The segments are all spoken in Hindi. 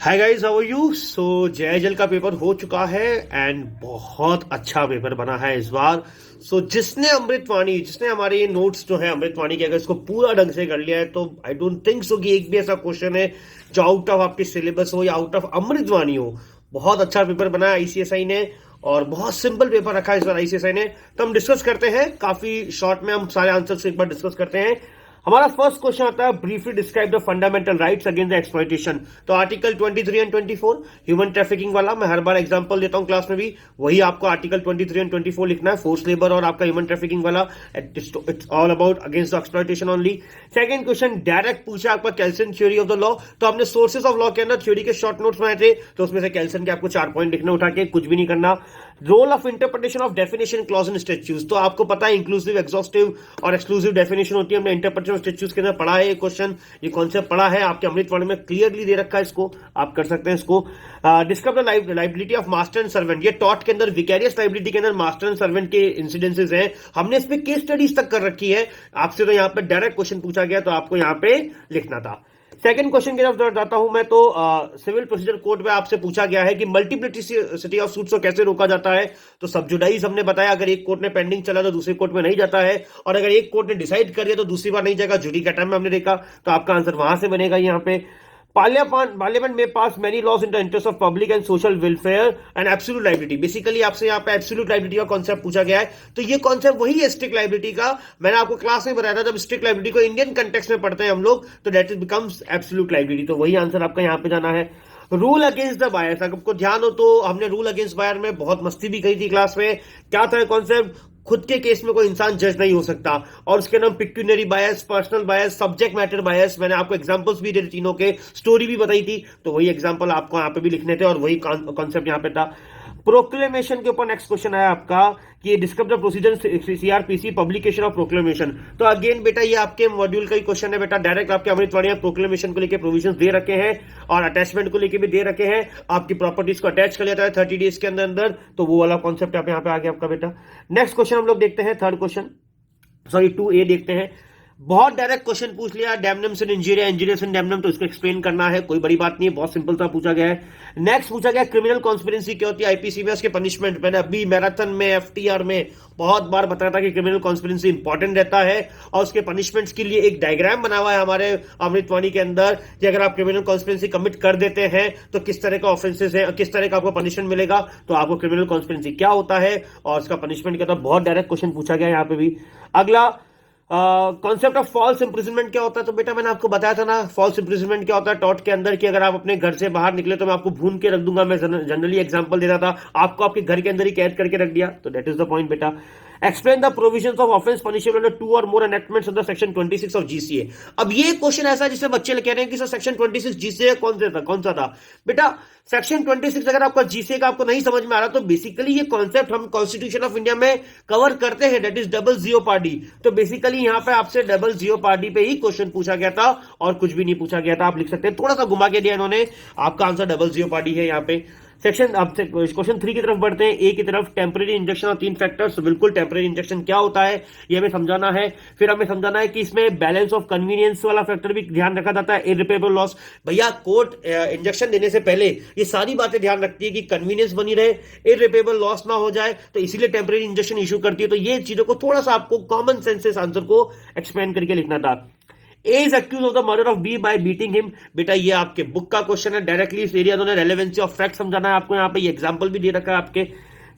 Hi guys, how are you. जय जल का पेपर हो चुका है एंड बहुत अच्छा पेपर बना है इस बार। जिसने हमारे ये नोट्स जो है अमृतवाणी के, अगर इसको पूरा ढंग से कर लिया है तो आई डोंट थिंक सो कि एक भी ऐसा क्वेश्चन है जो आउट ऑफ आपके सिलेबस हो या आउट ऑफ अमृतवाणी हो। बहुत अच्छा पेपर बना है आईसीएसआई ने और बहुत सिंपल पेपर रखा है इस बार आईसीएसआई ने। तो हम डिस्कस करते हैं, काफी शॉर्ट में हम सारे आंसर्स एक बार डिस्कस करते हैं। हमारा फर्स्ट क्वेश्चन आता है, briefly describe the fundamental rights against the exploitation. तो आर्टिकल 23 एंड 24 ह्यूमन ट्रैफिकिंग वाला मैं हर बार एग्जांपल देता हूं क्लास में भी, वही आपको आर्टिकल 23 एंड 24 लिखना है, फोर्स लेबर और आपका ह्यूमन ट्रैफिकिंग वाला। It's all about against the exploitation only. Second question direct पूछा आपका Kelsen theory of the law. तो हमने सोर्सेज ऑफ लॉ के अंदर थ्योरी के शॉर्ट नोट्स बनाए थे, तो उसमें से कैल्सन के आपको 4 पॉइंट लिखने, उठा के कुछ भी नहीं करना। Role of interpretation of definition clause in statutes. तो आपको पता है इंक्लूसिव, एक्सॉस्टिव और एक्सक्लूसिव डेफिनेशन होती है। हमने इंटरप्रिटेशन ऑफ स्टैट्यूज के अंदर पढ़ा है ये क्वेश्चन, ये कॉन्सेप्ट पढ़ा है, आपके अमृतवाणी में क्लियरली दे रखा है, इसको आप कर सकते हैं। इसको discover the liability of master and servant. ये टॉट के अंदर विकैरियस लाइबिलिटी के अंदर मास्टर एंड सर्वेंट के इंसिडेंसेस हैं, हमने इस पे केस स्टडीज तक कर रखी है। आपसे तो यहाँ पे डायरेक्ट क्वेश्चन पूछा गया तो आपको यहाँ पे लिखना था। सेकंड क्वेश्चन की तरफ जाता हूं मैं, तो सिविल प्रोसीजर कोड में आपसे पूछा गया है कि मल्टीप्लिसिटी ऑफ सूट्स को कैसे रोका जाता है। तो सबजुडाइज हमने बताया, अगर एक कोर्ट में पेंडिंग चला तो दूसरे कोर्ट में नहीं जाता है, और अगर एक कोर्ट ने डिसाइड कर दिया तो दूसरी बार नहीं जाएगा। जुडिकाटा में हमने देखा, तो आपका आंसर वहां से बनेगा यहाँ पे। पार्लियामेंट में pass many laws in the interest of public and social welfare and absolute liability. Basically आपसे यहाँ पे एब्सोल्यूट लाइबिलिटी का कॉन्सेप्ट पूछा गया है, तो ये कॉन्सेप्ट वही है स्ट्रिक्ट लाइबिलिटी का। मैंने आपको क्लास में बताया था, जब स्ट्रिक्ट लाइबिलिटी को इंडियन कंटेक्स्ट में पढ़ते हैं हम लोग, तो that is becomes absolute liability. तो वही आंसर आपका यहाँ पे जाना है। रूल अगेंस्ट द बायस, अगर आपको ध्यान हो तो हमने रूल अगेंस्ट बायर में बहुत मस्ती भी कही थी क्लास में। क्या था कॉन्सेप्ट? खुद के केस में कोई इंसान जज नहीं हो सकता, और उसके नाम पिक्यूनरी बायस, पर्सनल बायस, सब्जेक्ट मैटर बायस। मैंने आपको एग्जांपल्स भी दिए तीनों के, स्टोरी भी बताई थी, तो वही एग्जांपल आपको यहाँ पे भी लिखने थे और वही कॉन्सेप्ट यहाँ पे था। प्रोक्लेमेशन के ऊपर नेक्स्ट क्वेश्चन है आपका कि describe the procedure CrPC publication of proclamation. तो अगेन बेटा ये आपके मॉड्यूल का ही क्वेश्चन है बेटा, डायरेक्ट आपके अमृतवाणी में प्रोक्लेमेशन को लेकर प्रोविजंस दे रखे हैं और अटैचमेंट को लेकर भी दे रखे हैं। आपकी प्रॉपर्टीज को अटैच कर लेता है 30 डेज के अंदर अंदर, तो वो वाला कॉन्सेप्ट यहाँ पे आ गया आपका बेटा। नेक्स्ट क्वेश्चन हम लोग देखते हैं, थर्ड क्वेश्चन, सॉरी 2A देखते हैं। बहुत डायरेक्ट क्वेश्चन पूछ लिया, डैमनम सिन इंजीरिया, इंजीरिया सिन डैमनम, तो इसको एक्सप्लेन करना है, कोई बड़ी बात नहीं है, बहुत सिंपल सा पूछा गया है। नेक्स्ट पूछा गया क्रिमिनल कॉन्स्पिरेंसी क्या होती है आईपीसी में, उसके पनिशमेंट। मैंने अभी मैराथन में, एफटीआर में बहुत बार बताया था कि क्रिमिनल कॉन्स्पिरेंसी इंपॉर्टेंट रहता है, और उसके पनिशमेंट्स के लिए एक डायग्राम बना हुआ है हमारे अमृतवाणी के अंदर कि अगर आप क्रिमिनल कॉन्स्पिरेंसी कमिट कर देते हैं तो किस तरह का ऑफेंसेस है, किस तरह का आपको पनिशमेंट मिलेगा। तो आपको क्रिमिनल कॉन्स्पिरेंसी क्या होता है और उसका पनिशमेंट क्या था, बहुत डायरेक्ट क्वेश्चन पूछा गया यहाँ पे भी। अगला कॉन्सेप्ट ऑफ फॉल्स इंप्रिजनमेंट क्या होता है। तो बेटा मैंने आपको बताया था ना फॉल्स इंप्रिजनमेंट क्या होता है टॉट के अंदर, कि अगर आप अपने घर से बाहर निकले तो मैं आपको भून के रख दूंगा। मैं जनरली एग्जांपल देता था, आपको आपके घर के अंदर ही कैद करके रख दिया, तो दैट इज द पॉइंट बेटा। Explain the provisions of offence punishable under 2 और मोर एनेक्टमेंट्स अंडर सेक्शन 26 ऑफ जीसीए। अब ये क्वेश्चन ऐसा है जिससे बच्चे कह रहे हैं कि सर सेक्शन 26 जीसीए कौन सा था। बेटा सेक्शन 26 अगर आपका जीसीए का आपको नहीं समझ में आ रहा, तो बेसिकली ये कॉन्सेप्ट हम कॉन्स्टिट्यूशन ऑफ इंडिया में कवर करते हैं, दैट इज डबल जियोपार्डी। तो बेसिकली यहां पे आपसे डबल जियोपार्डी पे ही क्वेश्चन पूछा गया था और कुछ भी नहीं पूछा गया था। आप लिख सकते हैं, थोड़ा सा घुमा के दिया इन्होंने, आपका आंसर डबल जियोपार्डी है यहाँ पे। सेक्शन अब क्वेश्चन 3 की तरफ बढ़ते हैं, ए की तरफ। टेम्परेरी इंजेक्शन और 3 फैक्टर्स। बिल्कुल टेम्परेरी इंजेक्शन क्या होता है ये हमें समझाना है, फिर हमें समझाना है कि इसमें बैलेंस ऑफ कन्वीनियंस वाला फैक्टर भी ध्यान रखा जाता है। इररिपेबल लॉस, भैया कोर्ट इंजेक्शन देने से पहले ये सारी बातें ध्यान रखती है कि कन्वीनियंस बनी रहे, इररिपेबल लॉस ना हो जाए, तो इसीलिए टेम्परेरी इंजेक्शन इशू करती है। तो ये चीजों को थोड़ा सा आपको कॉमन सेंस से आंसर को एक्सप्लेन करके लिखना था। A is accused of the murder of B by beating him। बेटा ये आपके बुक का क्वेश्चन है, डायरेक्टली इस एरिया दोनों रेलेवेंसी ऑफ फैक्ट समझाना है आपको, यहाँ पे ये एग्जांपल भी दे रखा है आपके।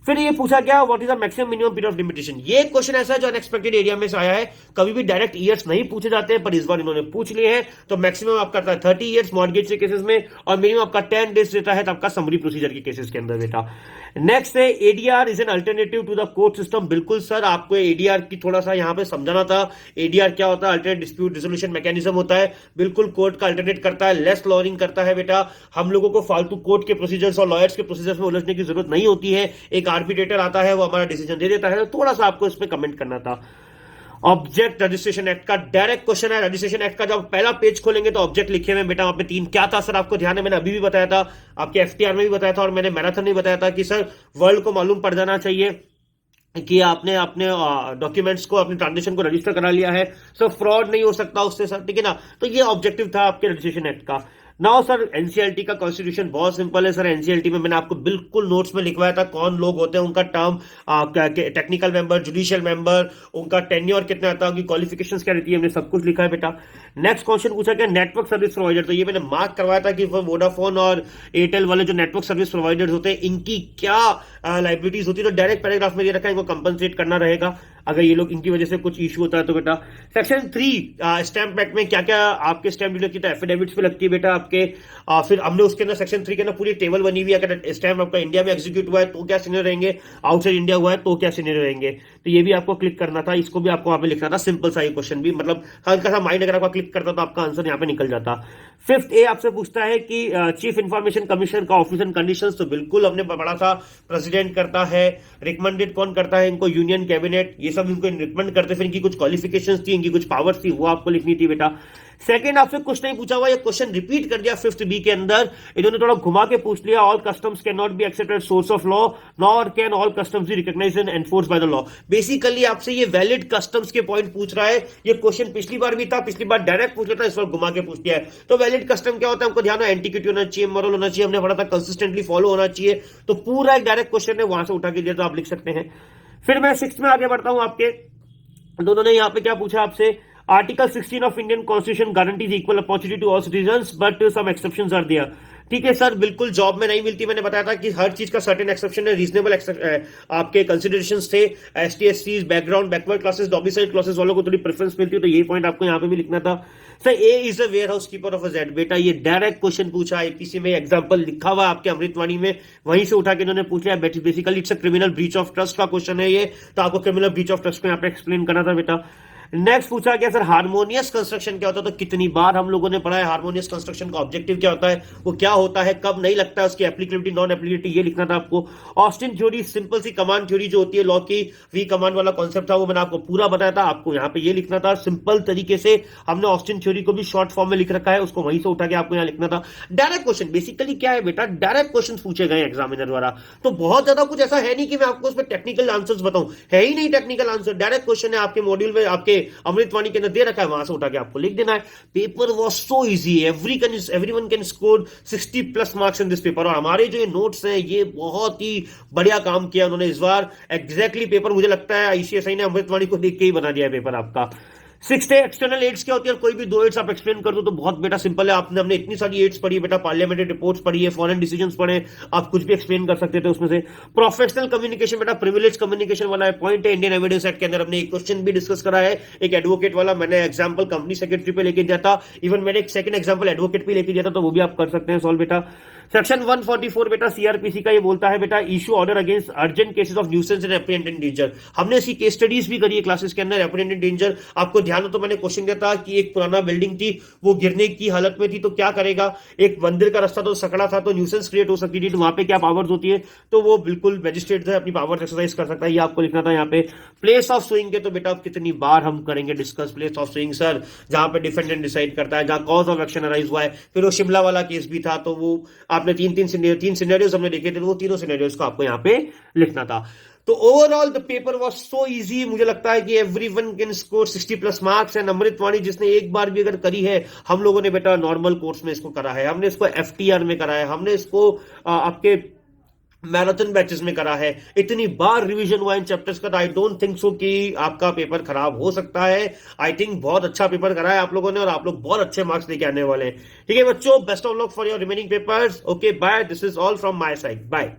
फिर ये पूछा गया what is the maximum minimum period of limitation. ये क्वेश्चन ऐसा है जो अनएक्सपेक्टेड एरिया में से आया है, कभी भी डायरेक्ट ईयर्स नहीं पूछे जाते हैं, पर इस बार इन्होंने पूछ लिए हैं। तो मैक्सिमम आपका 30 ईयर्स मॉर्गेज के केसेस में, और मिनिमम आपका 10 डेज रहता है आपका समरी प्रोसीजर के केसेस के अंदर बेटा। नेक्स्ट है ADR is an alternative to the court system. बिल्कुल सर, आपको एडीआर की थोड़ा सा यहां पे समझाना था। एडीआर क्या होता है? अल्टरनेट डिस्प्यूट रिजोल्यूशन मैकेनिज्म होता है, बिल्कुल कोर्ट का अल्टरनेट करता है, लेस लॉयरिंग करता है बेटा। हम लोगों को फालतू कोर्ट के प्रोसीजर्स और लॉयर्स के प्रोसीजर्स में उलझने की जरूरत नहीं होती है। एक आर्बिट्रेटर आता है, वो हमारा डिसीजन दे देता है। तो थोड़ा सा आपको इस पे कमेंट करना था। ऑब्जेक्ट रजिस्ट्रेशन एक्ट का डायरेक्ट क्वेश्चन है। रजिस्ट्रेशन एक्ट का जब पहला पेज खोलेंगे तो ऑब्जेक्ट लिखे हुए बेटा, वहां पे 3 क्या था सर आपको ध्यान है? मैंने अभी भी बताया था, आपके एफटीआर में भी बताया था, और मैंने मैराथन में भी बताया था कि सर वर्ल्ड को मालूम पड़ जाना चाहिए कि आपने अपने डॉक्यूमेंट्स को, अपने ट्रांजेक्शन को रजिस्टर करा लिया है, सो फ्रॉड नहीं हो सकता उससे सर, ठीक है ना। तो ये ऑब्जेक्टिव था आपके रजिस्ट्रेशन एक्ट का। नाउ सर एनसीईआरटी का कॉन्स्टिट्यूशन बहुत सिंपल है सर। एनसीईआरटी में मैंने आपको बिल्कुल नोट्स में लिखवाया था कौन लोग होते हैं, उनका term, technical member, judicial member, उनका टेन्योर कितना आता है, उनकी क्वालिफिकेशंस क्या रहती है, हमने सब कुछ लिखा है बेटा। नेक्स्ट क्वेश्चन पूछा गया नेटवर्क सर्विस प्रोवाइडर, तो ये मैंने मार्क करवाया था कि वोडाफोन और एयरटेल वाले जो नेटवर्क सर्विस प्रोवाइडर्स होते हैं इनकी क्या लाइबिलिटीज होती है, तो डायरेक्ट पैराग्राफ में ये रखा है, इनको कंपनसेट करना रहेगा अगर ये लोग इनकी वजह से कुछ इशू होता है तो बेटा। सेक्शन 3 स्टैंप एक्ट में क्या क्या आपके स्टैंप ड्यूटी लगती है, एफिडेविट्स पे लगती है बेटा आपके। फिर हमने उसके अंदर सेक्शन 3 के अंदर पूरी टेबल बनी हुई है, अगर स्टैंप आपका इंडिया में एग्जीक्यूट हुआ है तो क्या सीनियर रहेंगे, आउटसाइड इंडिया हुआ है तो क्या सीनियर रहेंगे, तो ये भी आपको क्लिक करना था, इसको भी आपको वहां पे लिखना था। सिंपल सा ये क्वेश्चन भी, मतलब हल्का सा माइंड अगर आपका क्लिक करता तो आपका आंसर यहाँ पे निकल जाता। 5th ए आपसे पूछता है कि चीफ इंफॉर्मेशन कमिश्नर का ऑफिस एंड कंडीशंस, तो बिल्कुल हमने बड़ा सा प्रेसिडेंट करता है, रिकमेंडेड कौन करता है इनको, यूनियन कैबिनेट, ये सब इनको रिकमेंड करते, फिर इनकी कुछ क्वालिफिकेशंस थी, इनकी कुछ पावर्स थी, वो आपको लिखनी थी बेटा। सेकंड आपसे कुछ नहीं पूछा हुआ, ये क्वेश्चन रिपीट कर दिया 5th बी के अंदर, इन्होंने थोड़ा घुमा के पूछ लिया, all customs can not be accepted source of law nor can all customs be recognized and enforced by the law. Basically आपसे ये वैलिड कस्टम्स के पॉइंट पूछ रहा है, ये क्वेश्चन पिछली बार भी था, पिछली बार डायरेक्ट पूछ लेता, इस बार घुमा के पूछ लिया है। तो वैलिड कस्टम क्या होता है, हमको ध्यान है, एंटिक्विटी होना चाहिए, मॉरल होना चाहिए, हमने पढ़ा था कंसिस्टेंटली फॉलो होना चाहिए, तो पूरा एक डायरेक्ट क्वेश्चन है, वहां से उठा के दिया तो आप लिख सकते हैं। फिर मैं 6th में आगे बढ़ता हूं, आपके दोनों ने यहाँ पे क्या पूछा आपसे, article 16 of Indian constitution guarantees equal opportunity to all citizens but some exceptions are there. ठीक है सर, बिल्कुल जॉब में नहीं मिलती, मैंने बताया था कि हर चीज का सर्टेन एक्सेप्शन है, रीजनेबल आपके कंसिडरेशंस थे, ST SC, background, backward classes, domicile classes वालों को थोड़ी प्रेफरेंस मिलती है, तो ये पॉइंट आपको यहाँ पे भी लिखना था। Sir A is a warehouse keeper of a Z, बेटा ये डायरेक्ट क्वेश्चन पूछा, आईपीसी में एग्जांपल लिखा हुआ आपके अमृतवाणी में, वहीं से उठा के इन्होंने पूछा है। Basically it's a criminal breach of trust का क्वेश्चन है ये, तो आपको क्रिमिनल ब्रीच ऑफ ट्रस्ट को यहाँ पे एक्सप्लेन करना था बेटा। नेक्स्ट पूछा गया सर हार्मोनियस कंस्ट्रक्शन क्या होता है, तो कितनी बार हम लोगों ने पढ़ा है हार्मोनियस कंस्ट्रक्शन का ऑब्जेक्टिव क्या होता है, वो क्या होता है, कब नहीं लगता है, उसकी एप्लीकेबिलिटी नॉन एप्लीकेबिलिटी ये लिखना था आपको। ऑस्टिन थ्योरी सिंपल सी कमांड थ्योरी जो होती है लॉ की, वी कमांड वाला कॉन्सेप्ट था, वो मैंने आपको पूरा बताया था, आपको यहाँ पे ये लिखना था सिंपल तरीके से। हमने ऑस्टिन थ्योरी को भी शॉर्ट फॉर्म में लिख रखा है, उसको वहीं से उठा के आपको यहाँ लिखना था। डायरेक्ट क्वेश्चन बेसिकली क्या है बेटा, डायरेक्ट क्वेश्चन पूछे गए एग्जामिनर द्वारा, तो बहुत ज्यादा कुछ ऐसा है नहीं कि मैं आपको उसमें टेक्निकल आंसर्स बताऊं, है ही नहीं टेक्निकल आंसर, डायरेक्ट क्वेश्चन है आपके मॉड्यूल में, आपके अमृतवाणी दे रखा है, वहां से उठा के आपको लिख देना है। Paper was so easy, everyone can score 60+ marks in this paper, और हमारे जो ये नोट्स हैं ये बहुत ही बढ़िया काम किया उन्होंने इस बार। एग्जैक्टली पेपर मुझे लगता है आईसीएसआई ने अमृतवाणी को देख के ही बना दिया है पेपर आपका। 6th एक्सटर्नल एड्स क्या होती है, कोई भी 2 एड्स आप एक्सप्लेन कर दो तो बहुत बेटा सिंपल है। आपने हमने इतनी सारी एड्स पढ़ी बेटा, पार्लियामेंट्री रिपोर्ट्स पढ़ी है, फॉरेन डिसीजंस पढ़े, आप कुछ भी एक्सप्लेन कर सकते थे उसमें से। प्रोफेशनल कम्युनिकेशन बेटा प्रिविलेज कम्युनिकेशन वाला है पॉइंट है, इंडियन एविडेंस एक्ट के अंदर हमने एक क्वेश्चन भी डिस्कस करा है, एक एडवोकेट वाला, मैंने एग्जाम्पल कंपनी सेक्रेटरी पे लेके दिया था, इवन मैंने एक सेकंड एग्जाम्पल एडवोकेट पे लेके दिया था, तो वो भी आप कर सकते हैं सॉल्व बेटा। सेक्शन 144 बेटा सीआरपीसी का ये बोलता है बेटा issue order against urgent cases of nuisance and apprehended danger. हमने इसकी केस स्टडीज भी करी है क्लासेस के अंदर। एप्रीहेंडेंट डेंजर आपको ध्यान हो तो मैंने क्वेश्चन दिया था कि एक पुराना बिल्डिंग थी, वो गिरने की हालत में थी, तो क्या करेगा, एक मंदिर का रास्ता तो सकड़ा था, तो न्यूसेंस क्रिएट हो सकती थी, तो वहां पे क्या पावर्स होती है, तो वो बिल्कुल मैजिस्ट्रेट जो है अपनी पावर्स एक्सरसाइज कर सकता है, ये आपको लिखना था यहाँ पे। प्लेस ऑफ सुइंग के तो बेटा कितनी बार हम करेंगे discuss place of sewing sir, जहां पे डिफेंडेंट डिसाइड करता है, जहां कॉज ऑफ एक्शन अराइज हुआ है। फिर वो शिमला वाला केस भी था, तो वो आपने तीन सिनेरियोज हमने देखे थे, तो वो तीनों सिनेरियोज को आपको यहाँ पे लिखना था। तो overall the paper was so easy, मुझे लगता है कि everyone can score 60+ marks. And Amritvani जिसने एक बार भी अगर करी है, हम लोगों ने बेटा नॉर्मल कोर्स में इसको करा है, हमने इसको एफटीआर में करा है, हमने इसको आपके मैराथन बैचेस में करा है, इतनी बार रिवीजन हुआ इन चैप्टर्स का, आई डोंट थिंक सो कि आपका पेपर खराब हो सकता है। आई थिंक बहुत अच्छा पेपर करा है आप लोगों ने, और आप लोग बहुत अच्छे मार्क्स लेके आने वाले हैं। ठीक है बच्चों, best of luck for your remaining papers. Okay bye, this is all from my side, bye.